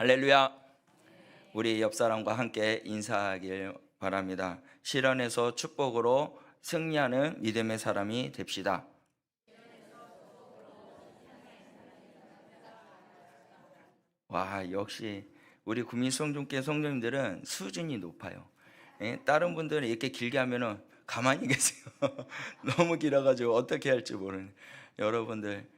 할렐루야. 우리 옆 사람과 함께 인사하길 바랍니다. 시련에서 축복으로 승리하는 믿음의 사람이 됩시다. 와, 역시 우리 국민 성중께 성도님들은 수준이 높아요. 예? 다른 분들은 이렇게 길게 하면은 가만히 계세요. 너무 길어가지고 어떻게 할지 모르는. 여러분들,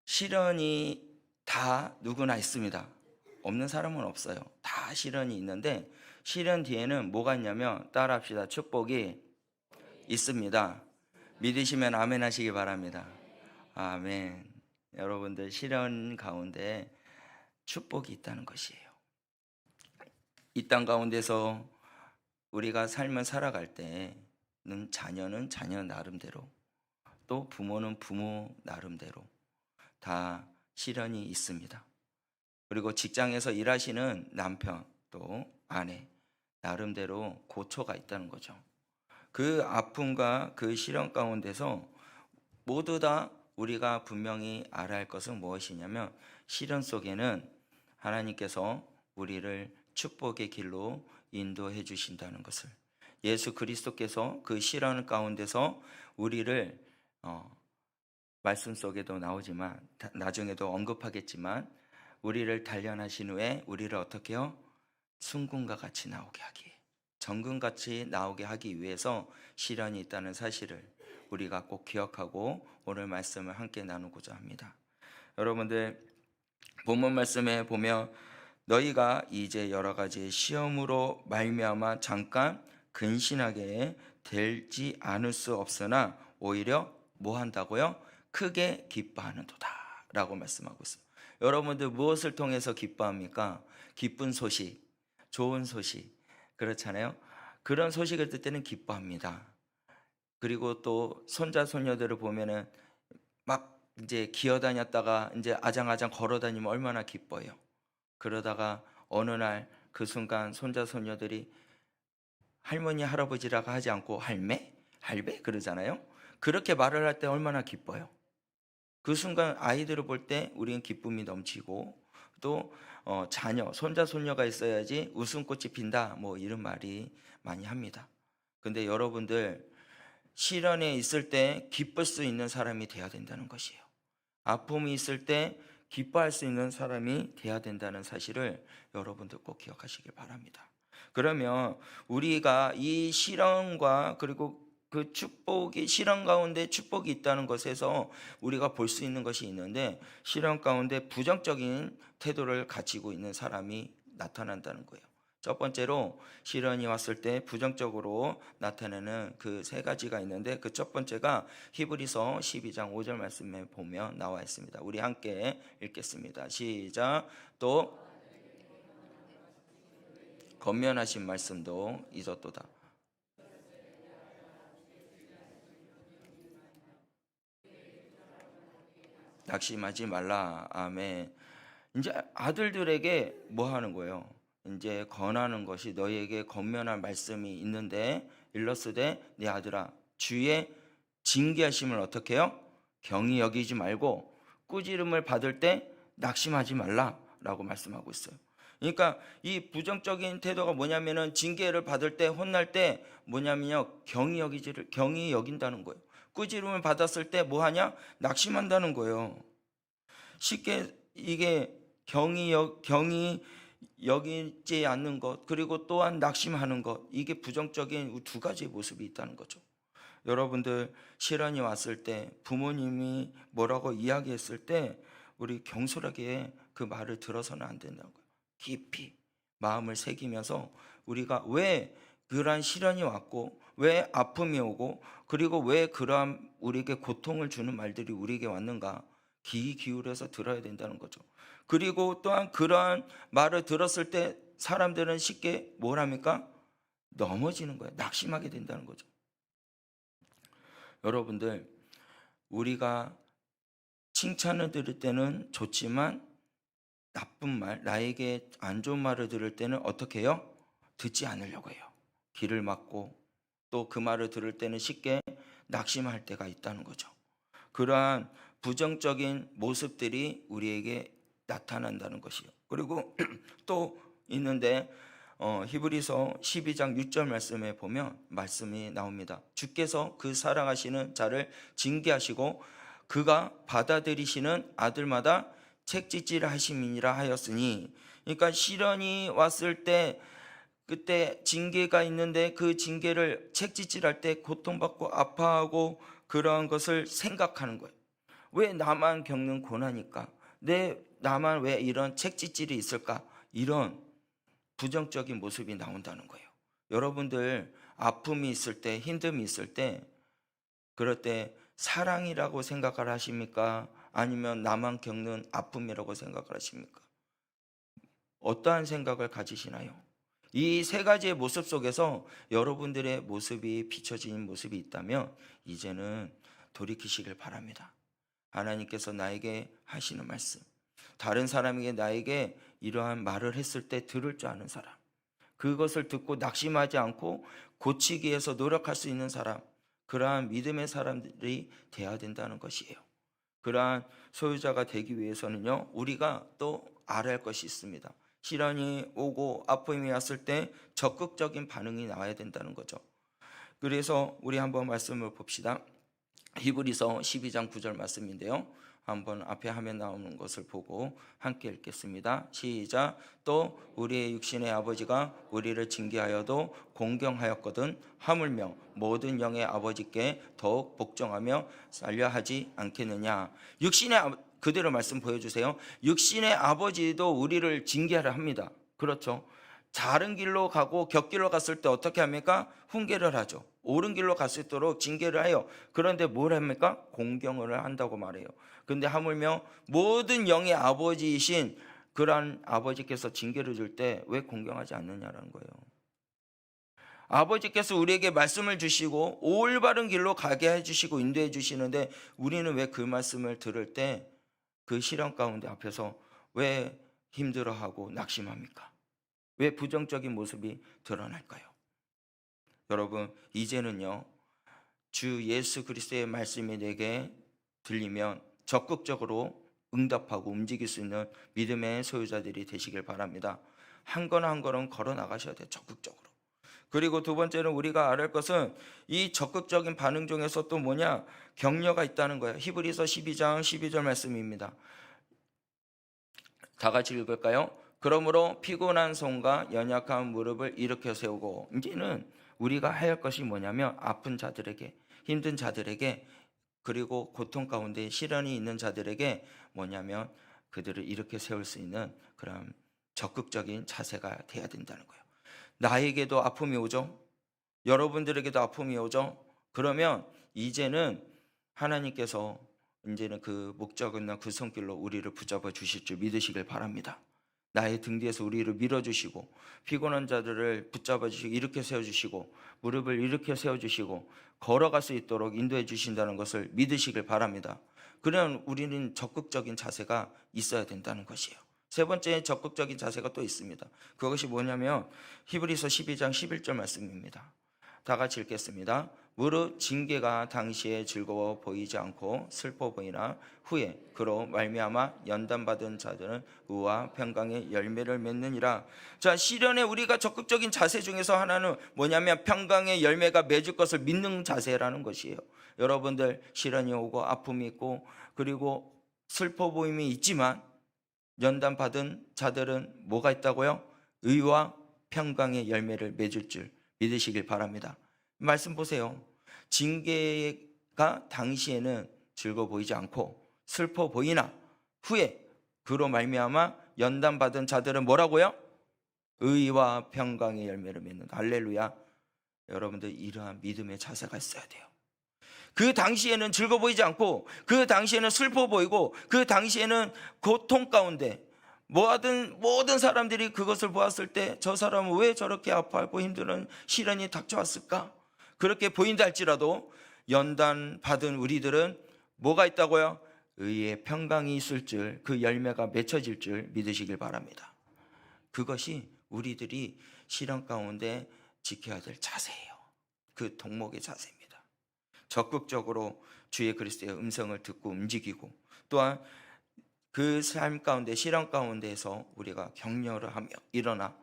시련이 다 누구나 있습니다. 없는 사람은 없어요. 다 시련이 있는데, 시련 뒤에는 뭐가 있냐면 따라합시다. 축복이 있습니다. 믿으시면 아멘 하시기 바랍니다. 아멘. 여러분들, 시련 가운데 축복이 있다는 것이에요. 이 땅 가운데서 우리가 삶을 살아갈 때는 자녀는 자녀 나름대로, 또 부모는 부모 나름대로 다 시련이 있습니다. 그리고 직장에서 일하시는 남편 또 아내 나름대로 고초가 있다는 거죠. 그 아픔과 그 시련 가운데서 모두 다 우리가 분명히 알아야 할 것은 무엇이냐면, 시련 속에는 하나님께서 우리를 축복의 길로 인도해 주신다는 것을, 예수 그리스도께서 그 시련 가운데서 우리를 말씀 속에도 나오지만 나중에도 언급하겠지만, 우리를 단련하신 후에 우리를 어떻게 해요? 순금과 같이 나오게 하기, 정금같이 나오게 하기 위해서 시련이 있다는 사실을 우리가 꼭 기억하고 오늘 말씀을 함께 나누고자 합니다. 여러분들, 본문 말씀에 보면 너희가 이제 여러 가지 시험으로 말미암아 잠깐 근신하게 될지 않을 수 없으나 오히려 뭐 한다고요? 크게 기뻐하는도다 라고 말씀하고 있습니다. 여러분들, 무엇을 통해서 기뻐합니까? 기쁜 소식, 좋은 소식, 그렇잖아요. 그런 소식을 듣을 때는 기뻐합니다. 그리고 또 손자 손녀들을 보면은 막 이제 기어다녔다가 이제 아장아장 걸어다니면 얼마나 기뻐요. 그러다가 어느 날 그 순간 손자 손녀들이 할머니 할아버지라고 하지 않고 할매 할배 그러잖아요. 그렇게 말을 할 때 얼마나 기뻐요. 그 순간 아이들을 볼 때 우리는 기쁨이 넘치고, 또 자녀 손자 손녀가 있어야지 웃음꽃이 핀다, 뭐 이런 말이 많이 합니다. 근데 여러분들, 시련에 있을 때 기쁠 수 있는 사람이 돼야 된다는 것이에요. 아픔이 있을 때 기뻐할 수 있는 사람이 돼야 된다는 사실을 여러분들 꼭 기억하시길 바랍니다. 그러면 우리가 이 시련과, 그리고 그 축복이, 시련 가운데 축복이 있다는 것에서 우리가 볼 수 있는 것이 있는데, 시련 가운데 부정적인 태도를 가지고 있는 사람이 나타난다는 거예요. 첫 번째로 시련이 왔을 때 부정적으로 나타내는 그 세 가지가 있는데, 그 첫 번째가 히브리서 12장 5절 말씀에 보면 나와 있습니다. 우리 함께 읽겠습니다. 시작. 또 권면하신 말씀도 잊었도다. 낙심하지 말라. 아멘. 이제 아들들에게 뭐 하는 거예요? 이제 권하는 것이, 너희에게 권면할 말씀이 있는데 일러스되 네 아들아, 주의 징계하심을 어떻게 해요? 경히 여기지 말고 꾸지름을 받을 때 낙심하지 말라라고 말씀하고 있어요. 그러니까 이 부정적인 태도가 뭐냐면은, 징계를 받을 때, 혼날 때 뭐냐면요, 경히 여긴다는 거예요. 꾸지름을 받았을 때 뭐 하냐? 낙심한다는 거예요. 쉽게 이게 경이 여기지 않는 것, 그리고 또한 낙심하는 것, 이게 부정적인 두 가지의 모습이 있다는 거죠. 여러분들, 시련이 왔을 때, 부모님이 뭐라고 이야기했을 때 우리 경솔하게 그 말을 들어서는 안 된다고요. 깊이 마음을 새기면서, 우리가 왜 그러한 시련이 왔고, 왜 아픔이 오고, 그리고 왜 그러한 우리에게 고통을 주는 말들이 우리에게 왔는가, 귀 기울여서 들어야 된다는 거죠. 그리고 또한 그러한 말을 들었을 때 사람들은 쉽게 뭘 합니까? 넘어지는 거예요. 낙심하게 된다는 거죠. 여러분들, 우리가 칭찬을 들을 때는 좋지만 나쁜 말, 나에게 안 좋은 말을 들을 때는 어떻게 해요? 듣지 않으려고 해요. 귀를 막고, 또 그 말을 들을 때는 쉽게 낙심할 때가 있다는 거죠. 그러한 부정적인 모습들이 우리에게 나타난다는 것이요. 그리고 또 있는데 히브리서 12장 6절 말씀에 보면 말씀이 나옵니다. 주께서 그 사랑하시는 자를 징계하시고 그가 받아들이시는 아들마다 책짓질 하심이니라 하였으니, 그러니까 시련이 왔을 때 그때 징계가 있는데 그 징계를 책짓질할 때 고통받고 아파하고 그러한 것을 생각하는 거예요. 왜 나만 겪는 고난일까? 나만 왜 이런 책짓질이 있을까? 이런 부정적인 모습이 나온다는 거예요. 여러분들 아픔이 있을 때, 힘듦이 있을 때, 그럴 때 사랑이라고 생각을 하십니까? 아니면 나만 겪는 아픔이라고 생각을 하십니까? 어떠한 생각을 가지시나요? 이 세 가지의 모습 속에서 여러분들의 모습이 비춰진 모습이 있다면 이제는 돌이키시길 바랍니다. 하나님께서 나에게 하시는 말씀, 다른 사람에게 나에게 이러한 말을 했을 때 들을 줄 아는 사람, 그것을 듣고 낙심하지 않고 고치기 위해서 노력할 수 있는 사람, 그러한 믿음의 사람들이 되어야 된다는 것이에요. 그러한 소유자가 되기 위해서는요, 우리가 또 알아야 할 것이 있습니다. 시련이 오고 아픔이 왔을 때 적극적인 반응이 나와야 된다는 거죠. 그래서 우리 한번 말씀을 봅시다. 히브리서 12장 9절 말씀인데요, 한번 앞에 화면 나오는 것을 보고 함께 읽겠습니다. 시작. 또 우리의 육신의 아버지가 우리를 징계하여도 공경하였거든 하물며 모든 영의 아버지께 더욱 복종하며 살려하지 않겠느냐. 그대로 말씀 보여주세요. 육신의 아버지도 우리를 징계하려 합니다. 그렇죠. 다른 길로 가고 곁길로 갔을 때 어떻게 합니까? 훈계를 하죠. 옳은 길로 갈 수 있도록 징계를 해요. 그런데 뭘 합니까? 공경을 한다고 말해요. 그런데 하물며 모든 영의 아버지이신 그러한 아버지께서 징계를 줄 때 왜 공경하지 않느냐라는 거예요. 아버지께서 우리에게 말씀을 주시고 올바른 길로 가게 해주시고 인도해 주시는데 우리는 왜 그 말씀을 들을 때 그 시련 가운데 앞에서 왜 힘들어하고 낙심합니까? 왜 부정적인 모습이 드러날까요? 여러분, 이제는요, 주 예수 그리스도의 말씀이 내게 들리면 적극적으로 응답하고 움직일 수 있는 믿음의 소유자들이 되시길 바랍니다. 한 걸음 한 걸음 걸어 나가셔야 돼요. 적극적으로. 그리고 두 번째는 우리가 알아야 할 것은 이 적극적인 반응 중에서 또 뭐냐? 격려가 있다는 거예요. 히브리서 12장 12절 말씀입니다. 다 같이 읽을까요? 그러므로 피곤한 손과 연약한 무릎을 일으켜 세우고, 이제는 우리가 해야 할 것이 뭐냐면 아픈 자들에게, 힘든 자들에게, 그리고 고통 가운데 시련이 있는 자들에게 뭐냐면 그들을 일으켜 세울 수 있는 그런 적극적인 자세가 돼야 된다는 거예요. 나에게도 아픔이 오죠. 여러분들에게도 아픔이 오죠. 그러면 이제는 하나님께서 이제는 그 목적이나 그 손길로 우리를 붙잡아 주실 줄 믿으시길 바랍니다. 나의 등 뒤에서 우리를 밀어주시고 피곤한 자들을 붙잡아 주시고 일으켜 세워주시고 무릎을 일으켜 세워주시고 걸어갈 수 있도록 인도해 주신다는 것을 믿으시길 바랍니다. 그러면 우리는 적극적인 자세가 있어야 된다는 것이에요. 세 번째 적극적인 자세가 또 있습니다. 그것이 뭐냐면 히브리서 12장 11절 말씀입니다. 다 같이 읽겠습니다. 무릇 징계가 당시에 즐거워 보이지 않고 슬퍼 보이나 후에 그로 말미암아 연단받은 자들은 의와 평강의 열매를 맺느니라. 자, 시련에 우리가 적극적인 자세 중에서 하나는 뭐냐면 평강의 열매가 맺을 것을 믿는 자세라는 것이에요. 여러분들 시련이 오고 아픔이 있고 그리고 슬퍼 보임이 있지만 연단받은 자들은 뭐가 있다고요? 의와 평강의 열매를 맺을 줄 믿으시길 바랍니다. 말씀 보세요. 징계가 당시에는 즐거워 보이지 않고 슬퍼 보이나 후에 그로 말미암아 연단받은 자들은 뭐라고요? 의와 평강의 열매를 맺는다. 할렐루야. 여러분들 이러한 믿음의 자세가 있어야 돼요. 그 당시에는 즐거워 보이지 않고 그 당시에는 슬퍼 보이고 그 당시에는 고통 가운데 모든 사람들이 그것을 보았을 때 저 사람은 왜 저렇게 아파하고 힘든 시련이 닥쳐왔을까? 그렇게 보인다 할지라도 연단받은 우리들은 뭐가 있다고요? 의의 평강이 있을 줄, 그 열매가 맺혀질 줄 믿으시길 바랍니다. 그것이 우리들이 시련 가운데 지켜야 될 자세예요. 그 덕목의 자세입니다. 적극적으로 주의 그리스도의 음성을 듣고 움직이고 또한 그 삶 가운데, 시련 가운데에서 우리가 격려를 하며 일어나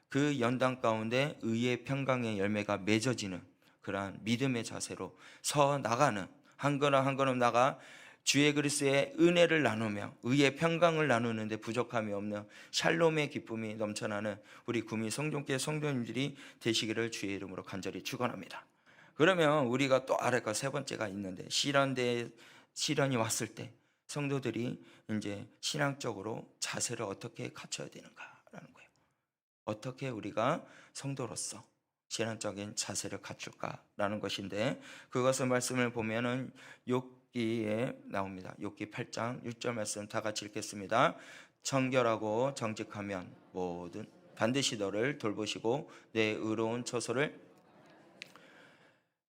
그 연단 가운데 의의 평강의 열매가 맺어지는 그러한 믿음의 자세로 서 나가는, 한 걸음 한 걸음 나가 주의 그리스도의 은혜를 나누며 의의 평강을 나누는데 부족함이 없는 샬롬의 기쁨이 넘쳐나는 우리 구미 성종교회 성도님들이 되시기를 주의 이름으로 간절히 축원합니다. 그러면 우리가 또 아래 거 세 번째가 있는데, 시련이 왔을 때 성도들이 이제 신앙적으로 자세를 어떻게 갖춰야 되는가라는 거예요. 어떻게 우리가 성도로서 신앙적인 자세를 갖출까라는 것인데, 그것을 말씀을 보면은 욥기에 나옵니다. 욥기 8장 6절 말씀 다 같이 읽겠습니다. 청결하고 정직하면 모든 반드시 너를 돌보시고 내 의로운 처소를,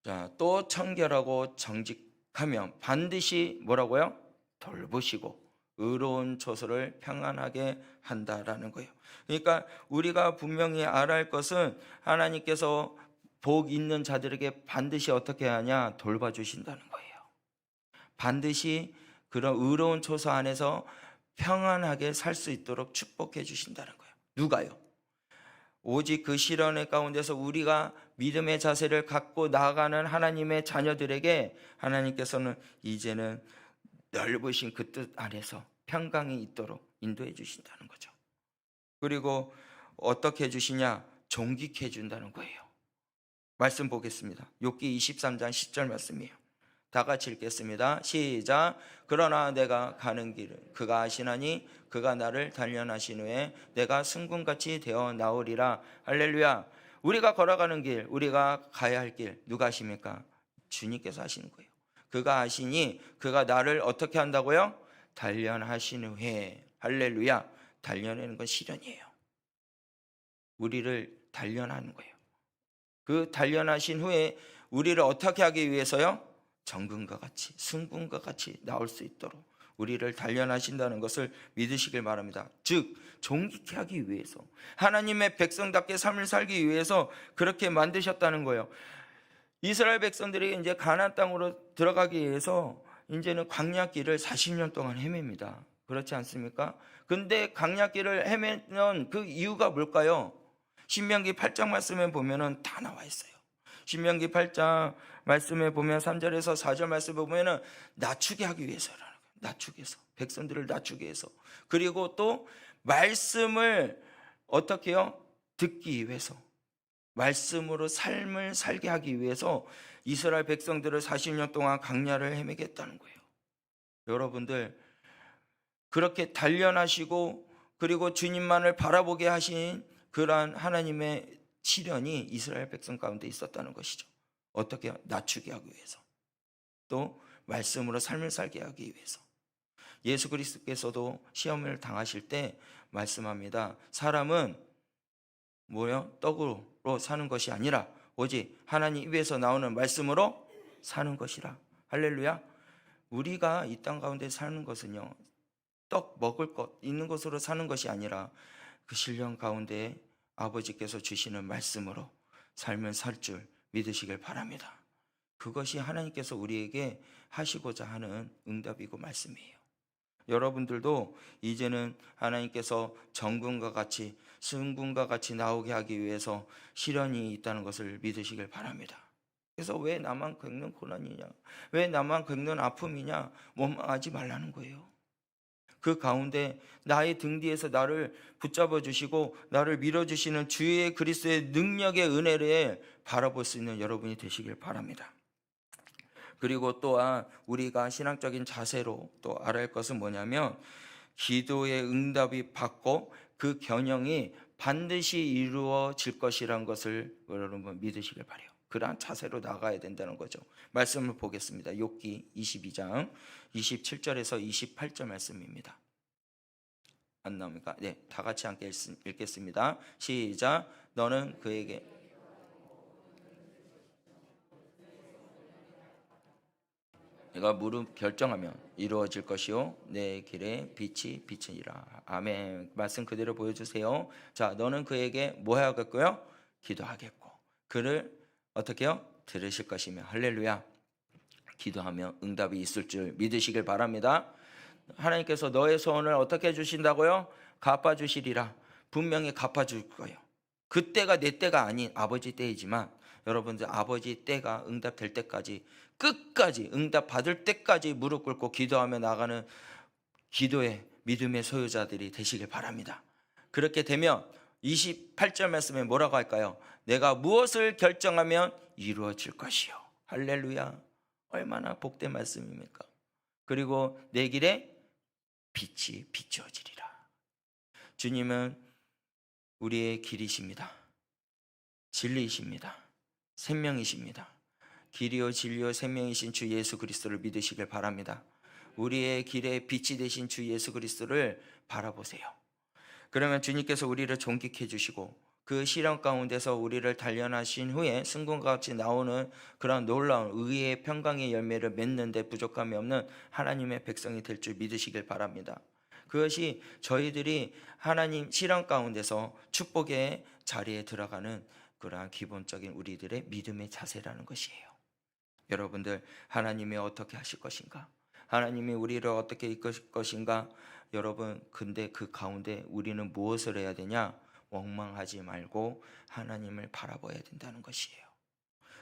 자, 또 청결하고 정직하면 반드시 뭐라고요? 돌보시고 의로운 처소를 평안하게 한다라는 거예요. 그러니까 우리가 분명히 알아야 할 것은 하나님께서 복 있는 자들에게 반드시 어떻게 하냐? 돌봐주신다는 거예요. 반드시 그런 의로운 처소 안에서 평안하게 살 수 있도록 축복해 주신다는 거예요. 누가요? 오직 그 시련의 가운데서 우리가 믿음의 자세를 갖고 나아가는 하나님의 자녀들에게 하나님께서는 이제는 넓으신 그 뜻 안에서 평강이 있도록 인도해 주신다는 거죠. 그리고 어떻게 해주시냐? 존귀케 해준다는 거예요. 말씀 보겠습니다. 욥기 23장 10절 말씀이에요. 다 같이 읽겠습니다. 시작. 그러나 내가 가는 길을 그가 아시나니 그가 나를 단련하신 후에 내가 승군같이 되어 나오리라. 할렐루야. 우리가 걸어가는 길, 우리가 가야 할 길 누가 아십니까? 주님께서 하시는 거예요. 그가 아시니 그가 나를 어떻게 한다고요? 단련하신 후에. 할렐루야. 단련하는 건 시련이에요. 우리를 단련하는 거예요. 그 단련하신 후에 우리를 어떻게 하기 위해서요? 정금과 같이, 승금과 같이 나올 수 있도록 우리를 단련하신다는 것을 믿으시길 바랍니다. 즉 존귀케 하기 위해서, 하나님의 백성답게 삶을 살기 위해서 그렇게 만드셨다는 거예요. 이스라엘 백성들이 이제 가나안 땅으로 들어가기 위해서 이제는 광야길을 40년 동안 헤맵니다. 그렇지 않습니까? 근데 광야길을 헤매는 그 이유가 뭘까요? 신명기 8장 말씀에 보면은 다 나와 있어요. 신명기 8장 말씀에 보면 3절에서 4절 말씀에 보면은 낮추게 하기 위해서라는 거예요. 낮추기 위해서, 백성들을 낮추기 위해서. 그리고 또 말씀을 어떻게 해요? 듣기 위해서, 말씀으로 삶을 살게 하기 위해서 이스라엘 백성들을 40년 동안 광야를 헤매게 했다는 거예요. 여러분들 그렇게 단련하시고 그리고 주님만을 바라보게 하신 그러한 하나님의 시련이 이스라엘 백성 가운데 있었다는 것이죠. 어떻게 낮추게 하기 위해서, 또 말씀으로 삶을 살게 하기 위해서. 예수 그리스도께서도 시험을 당하실 때 말씀합니다. 사람은 뭐요? 떡으로 사는 것이 아니라 오직 하나님 입에서 나오는 말씀으로 사는 것이라. 할렐루야. 우리가 이 땅 가운데 사는 것은요, 떡 먹을 것 있는 것으로 사는 것이 아니라 그 신령 가운데 아버지께서 주시는 말씀으로 삶을 살 줄 믿으시길 바랍니다. 그것이 하나님께서 우리에게 하시고자 하는 응답이고 말씀이에요. 여러분들도 이제는 하나님께서 정금과 같이, 승금과 같이 나오게 하기 위해서 시련이 있다는 것을 믿으시길 바랍니다. 그래서 왜 나만 겪는 고난이냐, 왜 나만 겪는 아픔이냐, 원망하지 말라는 거예요. 그 가운데 나의 등 뒤에서 나를 붙잡아 주시고 나를 밀어주시는 주의 그리스도의 능력의 은혜를 바라볼 수 있는 여러분이 되시길 바랍니다. 그리고 또한 우리가 신앙적인 자세로 또 알아야 할 것은 뭐냐면, 기도의 응답이 받고 그 겨냥이 반드시 이루어질 것이라는 것을 여러분 믿으시길 바라요. 그러한 자세로 나가야 된다는 거죠. 말씀을 보겠습니다. 욥기 22장 27절에서 28절 말씀입니다. 안 나옵니까? 네, 다 같이 함께 읽겠습니다. 시작. 너는 그에게 내가 무릎 결정하면 이루어질 것이요 내 길에 빛이 비치니라. 아멘. 말씀 그대로 보여주세요. 자, 너는 그에게 뭐 하겠고요? 기도하겠고 그를 어떻게 해요? 들으실 것이며. 할렐루야. 기도하며 응답이 있을 줄 믿으시길 바랍니다. 하나님께서 너의 소원을 어떻게 해주신다고요? 갚아주시리라. 분명히 갚아줄 거예요. 그때가 내 때가 아닌 아버지 때이지만 여러분들 아버지 때가 응답될 때까지 끝까지 응답 받을 때까지 무릎 꿇고 기도하며 나가는 기도의 믿음의 소유자들이 되시길 바랍니다. 그렇게 되면 28절 말씀에 뭐라고 할까요? 내가 무엇을 결정하면 이루어질 것이요. 할렐루야. 얼마나 복된 말씀입니까? 그리고 내 길에 빛이 비추어지리라. 주님은 우리의 길이십니다. 진리이십니다. 생명이십니다. 길이요 진리요 생명이신 주 예수 그리스도를 믿으시길 바랍니다. 우리의 길에 빛이 되신 주 예수 그리스도를 바라보세요. 그러면 주님께서 우리를 존귀케 해주시고 그 시련 가운데서 우리를 단련하신 후에 승군과 같이 나오는 그런 놀라운 의의 평강의 열매를 맺는 데 부족함이 없는 하나님의 백성이 될 줄 믿으시길 바랍니다. 그것이 저희들이 하나님 시련 가운데서 축복의 자리에 들어가는 그러한 기본적인 우리들의 믿음의 자세라는 것이에요. 여러분들 하나님이 어떻게 하실 것인가? 하나님이 우리를 어떻게 이끌 것인가? 여러분 근데 그 가운데 우리는 무엇을 해야 되냐? 원망하지 말고 하나님을 바라봐야 된다는 것이에요.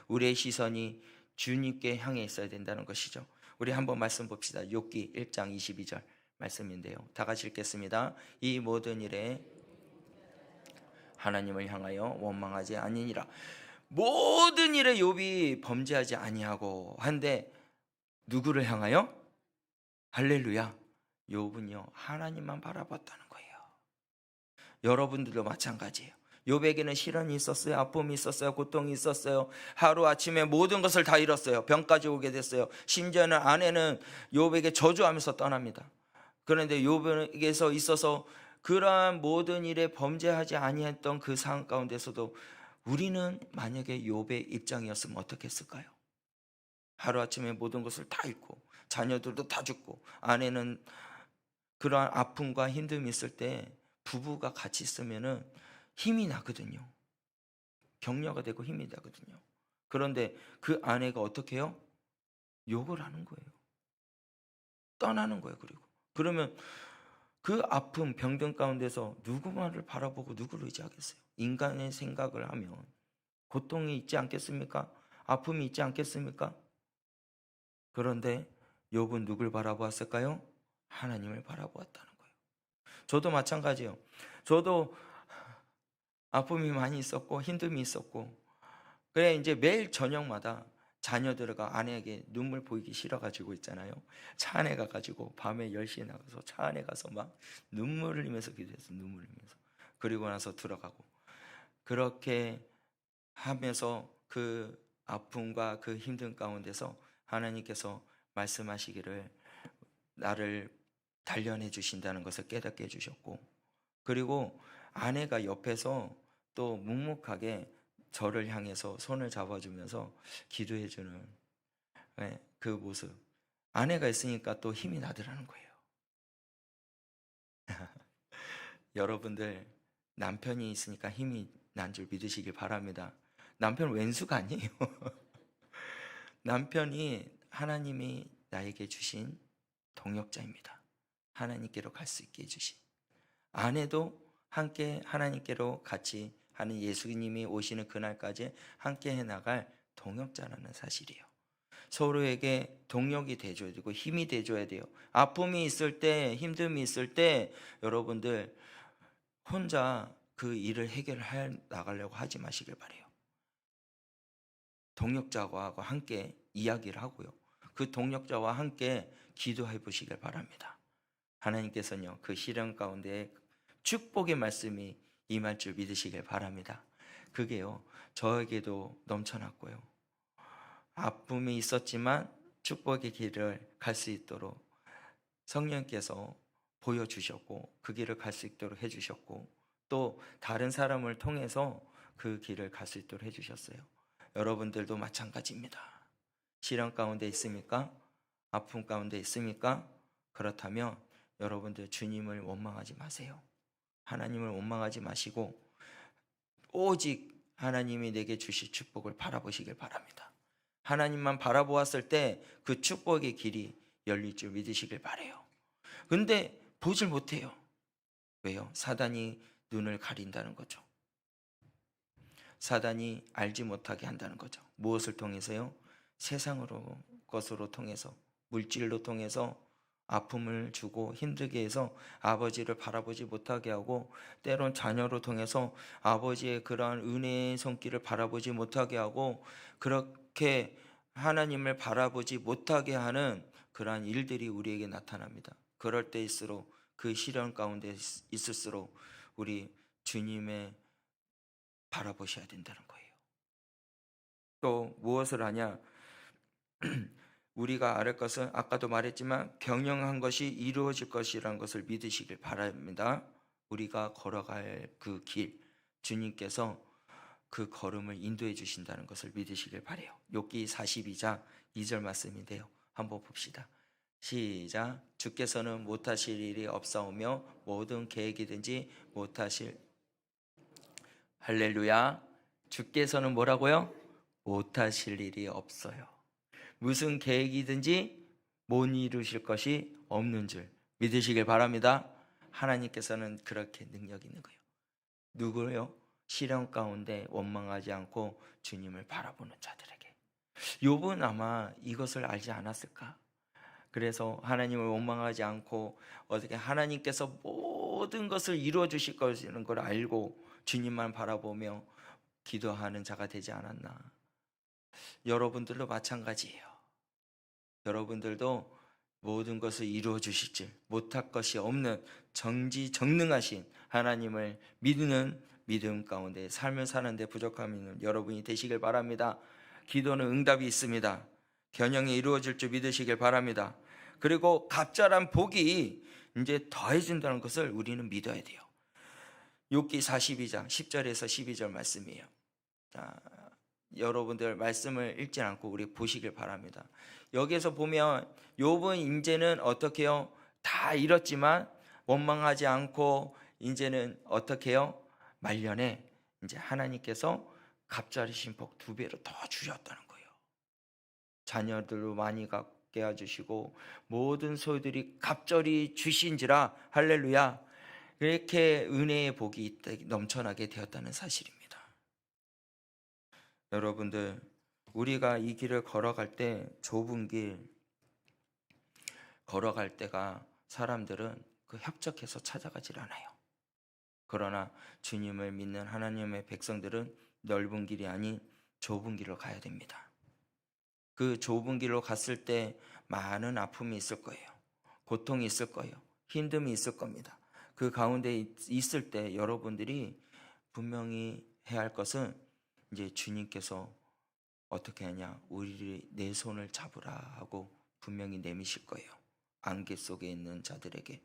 우리의 시선이 주님께 향해 있어야 된다는 것이죠. 우리 한번 말씀 봅시다. 욥기 1장 22절 말씀인데요. 다 같이 읽겠습니다. 이 모든 일에 하나님을 향하여 원망하지 아니니라. 모든 일에 욥이 범죄하지 아니하고 한데 누구를 향하여? 할렐루야. 욥은요 하나님만 바라봤다는 거예요. 여러분들도 마찬가지예요. 욥에게는 시련이 있었어요. 아픔이 있었어요. 고통이 있었어요. 하루아침에 모든 것을 다 잃었어요. 병까지 오게 됐어요. 심지어는 아내는 욥에게 저주하면서 떠납니다. 그런데 욥에게서 있어서 그러한 모든 일에 범죄하지 아니했던 그 상황 가운데서도 우리는 만약에 욥의 입장이었으면 어떻게 했을까요? 하루아침에 모든 것을 다 잃고 자녀들도 다 죽고 아내는 그러한 아픔과 힘듦이 있을 때 부부가 같이 있으면은 힘이 나거든요. 격려가 되고 힘이 나거든요. 그런데 그 아내가 어떻게 해요? 욕을 하는 거예요. 떠나는 거예요. 그리고 그러면 그 아픔 병든 가운데서 누구만을 바라보고 누구를 의지하겠어요? 인간의 생각을 하면 고통이 있지 않겠습니까? 아픔이 있지 않겠습니까? 그런데 욥은 누굴 바라보았을까요? 하나님을 바라보았다는 거예요. 저도 마찬가지예요. 저도 아픔이 많이 있었고 힘듦이 있었고 그래 이제 매일 저녁마다 자녀들과 아내에게 눈물 보이기 싫어가지고 있잖아요. 차 안에 가가지고 밤에 10시에 나가서 차 안에 가서 막 눈물을 흘리면서 기도했어요. 눈물을 흘리면서. 그리고 나서 들어가고 그렇게 하면서 그 아픔과 그 힘든 가운데서 하나님께서 말씀하시기를 나를 단련해 주신다는 것을 깨닫게 해주셨고 그리고 아내가 옆에서 또 묵묵하게 저를 향해서 손을 잡아주면서 기도해주는 그 모습 아내가 있으니까 또 힘이 나더라는 거예요. 여러분들 남편이 있으니까 힘이 난 줄 믿으시길 바랍니다. 남편 왼수가 아니에요. 남편이 하나님이 나에게 주신 동역자입니다. 하나님께로 갈 수 있게 해주신 아내도 함께 하나님께로 같이 하는 예수님이 오시는 그날까지 함께 해나갈 동역자라는 사실이에요. 서로에게 동력이 돼줘야 되고 힘이 돼줘야 돼요. 아픔이 있을 때 힘듦이 있을 때 여러분들 혼자 그 일을 해결해 나가려고 하지 마시길 바래요. 동역자와 함께 이야기를 하고요. 그 동역자와 함께 기도해 보시길 바랍니다. 하나님께서는요 그 시련 가운데 축복의 말씀이 임할 줄 믿으시길 바랍니다. 그게요 저에게도 넘쳐났고요. 아픔이 있었지만 축복의 길을 갈 수 있도록 성령께서 보여주셨고 그 길을 갈 수 있도록 해주셨고 또 다른 사람을 통해서 그 길을 갈 수 있도록 해주셨어요. 여러분들도 마찬가지입니다. 시련 가운데 있습니까? 아픔 가운데 있습니까? 그렇다면 여러분들 주님을 원망하지 마세요. 하나님을 원망하지 마시고 오직 하나님이 내게 주실 축복을 바라보시길 바랍니다. 하나님만 바라보았을 때 그 축복의 길이 열릴 줄 믿으시길 바라요. 근데 보질 못해요. 왜요? 사단이 눈을 가린다는 거죠. 사단이 알지 못하게 한다는 거죠. 무엇을 통해서요? 세상으로 것으로 통해서, 물질로 통해서 아픔을 주고 힘들게 해서 아버지를 바라보지 못하게 하고, 때론 자녀로 통해서 아버지의 그러한 은혜의 손길을 바라보지 못하게 하고, 그렇게 하나님을 바라보지 못하게 하는 그러한 일들이 우리에게 나타납니다. 그럴 때일수록, 그 시련 가운데 있을수록 우리 주님의 바라보셔야 된다는 거예요. 또 무엇을 하냐? 우리가 알을 것은 아까도 말했지만 경영한 것이 이루어질 것이라는 것을 믿으시길 바랍니다. 우리가 걸어갈 그 길, 주님께서 그 걸음을 인도해 주신다는 것을 믿으시길 바라요. 욥기 42장 2절 말씀인데요, 한번 봅시다. 시작. 주께서는 못하실 일이 없사오며 모든 계획이든지 못하실, 할렐루야. 주께서는 뭐라고요? 못하실 일이 없어요. 무슨 계획이든지 못 이루실 것이 없는 줄 믿으시길 바랍니다. 하나님께서는 그렇게 능력 있는 거예요. 누구요? 시련 가운데 원망하지 않고 주님을 바라보는 자들에게. 욥은 아마 이것을 알지 않았을까? 그래서 하나님을 원망하지 않고 어떻게 하나님께서 모든 것을 이루어 주실 것이라는 걸 알고 주님만 바라보며 기도하는 자가 되지 않았나? 여러분들도 마찬가지예요. 여러분들도 모든 것을 이루어 주실 줄, 못할 것이 없는 정지정능하신 하나님을 믿는 믿음 가운데 삶을 사는데 부족함이 있는 여러분이 되시길 바랍니다. 기도는 응답이 있습니다. 겨냥이 이루어질 줄 믿으시길 바랍니다. 그리고 갑절한 복이 이제 더해진다는 것을 우리는 믿어야 돼요. 욥기 42장 10절에서 12절 말씀이에요. 자, 여러분들 말씀을 읽지 않고 우리 보시길 바랍니다. 여기에서 보면 욥은 이제는 어떻게 해요? 다 잃었지만 원망하지 않고 이제는 어떻게 해요? 말년에 이제 하나님께서 갑자리신 복 2배로 더 주셨다는 거예요. 자녀들로 많이 갖게 해주시고 모든 소유들이 갑절이 주신지라, 할렐루야. 이렇게 은혜의 복이 넘쳐나게 되었다는 사실입니다. 여러분들, 우리가 이 길을 걸어갈 때, 좁은 길 걸어갈 때가 사람들은 그 협착해서 찾아가질 않아요. 그러나 주님을 믿는 하나님의 백성들은 넓은 길이 아닌 좁은 길로 가야 됩니다. 그 좁은 길로 갔을 때 많은 아픔이 있을 거예요. 고통이 있을 거예요. 힘듦이 있을 겁니다. 그 가운데 있을 때 여러분들이 분명히 해야 할 것은, 이제 주님께서 어떻게 하냐? 우리를 내 손을 잡으라 하고 분명히 내미실 거예요. 안개 속에 있는 자들에게,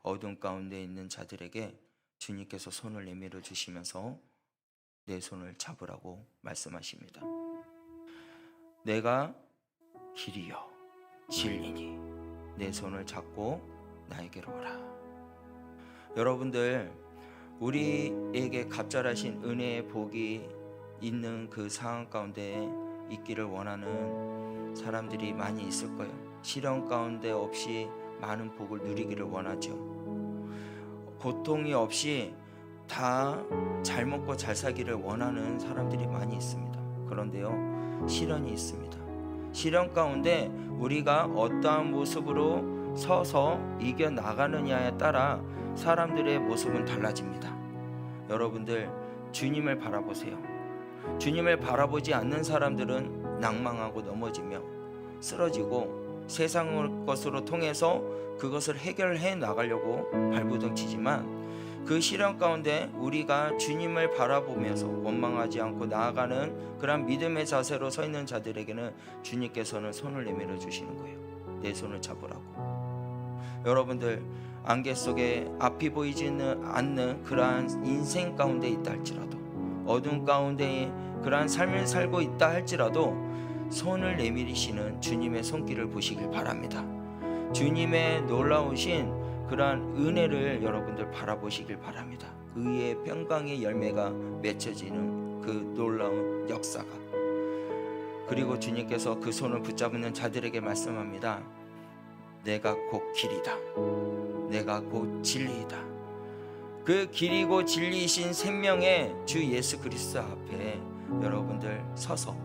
어둠 가운데 있는 자들에게 주님께서 손을 내밀어 주시면서 내 손을 잡으라고 말씀하십니다. 내가 길이요 진리니 내 손을 잡고 나에게로 오라. 여러분들, 우리에게 갑절하신 은혜의 복이 있는 그 상황 가운데 있기를 원하는 사람들이 많이 있을 거예요. 시련 가운데 없이 많은 복을 누리기를 원하죠. 고통이 없이 다 잘 먹고 잘 살기를 원하는 사람들이 많이 있습니다. 그런데요, 시련이 있습니다. 시련 가운데 우리가 어떠한 모습으로 서서 이겨나가느냐에 따라 사람들의 모습은 달라집니다. 여러분들, 주님을 바라보세요. 주님을 바라보지 않는 사람들은 낭망하고 넘어지며 쓰러지고 세상 것으로 통해서 그것을 해결해 나가려고 발부둥 치지만, 그 시련 가운데 우리가 주님을 바라보면서 원망하지 않고 나아가는 그런 믿음의 자세로 서 있는 자들에게는 주님께서는 손을 내밀어 주시는 거예요. 내 손을 잡으라고. 여러분들, 안개 속에 앞이 보이지는 않는 그러한 인생 가운데 있다 할지라도, 어둠 가운데 그러한 삶을 살고 있다 할지라도 손을 내밀으시는 주님의 손길을 보시길 바랍니다. 주님의 놀라우신 그러한 은혜를 여러분들 바라보시길 바랍니다. 의의 평강의 열매가 맺혀지는 그 놀라운 역사가. 그리고 주님께서 그 손을 붙잡는 자들에게 말씀합니다. 내가 곧 길이다. 내가 곧 진리이다. 그 길이고 진리이신 생명의 주 예수 그리스도 앞에 여러분들 서서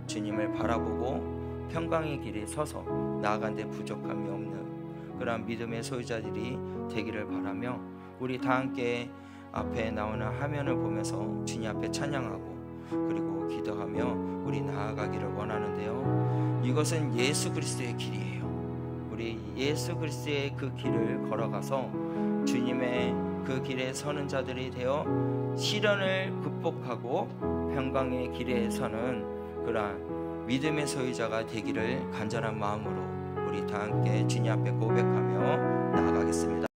주님을 바라보고 평강의 길에 서서 나아간 데 부족함이 없는 그러한 믿음의 소유자들이 되기를 바라며, 우리 다 함께 앞에 나오는 화면을 보면서 주님 앞에 찬양하고 그리고 기도하며 우리 나아가기를 원하는데요. 이것은 예수 그리스도의 길이에요. 우리 예수 그리스도의 그 길을 걸어가서 주님의 그 길에 서는 자들이 되어 시련을 극복하고 평강의 길에 서는 그러한 믿음의 소유자가 되기를 간절한 마음으로 우리 다 함께 주님 앞에 고백하며 나아가겠습니다.